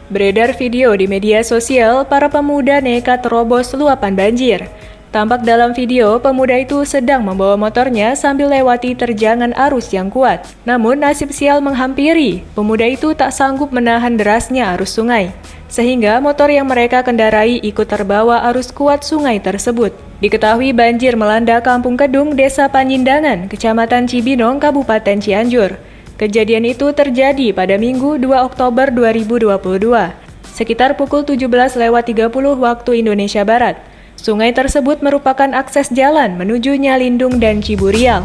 Beredar video di media sosial, para pemuda nekat terobos luapan banjir. Tampak dalam video, pemuda itu sedang membawa motornya sambil lewati terjangan arus yang kuat. Namun nasib sial menghampiri, pemuda itu tak sanggup menahan derasnya arus sungai. Sehingga motor yang mereka kendarai ikut terbawa arus kuat sungai tersebut. Diketahui banjir melanda Kampung Kedung, Desa Panyindangan, Kecamatan Cibinong, Kabupaten Cianjur. Kejadian itu terjadi pada Minggu 2 Oktober 2022, sekitar pukul 17.30 waktu Indonesia Barat. Sungai tersebut merupakan akses jalan menuju Nyalindung dan Ciburial.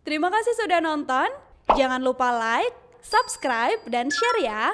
Terima kasih sudah nonton. Jangan lupa like, subscribe, dan share ya.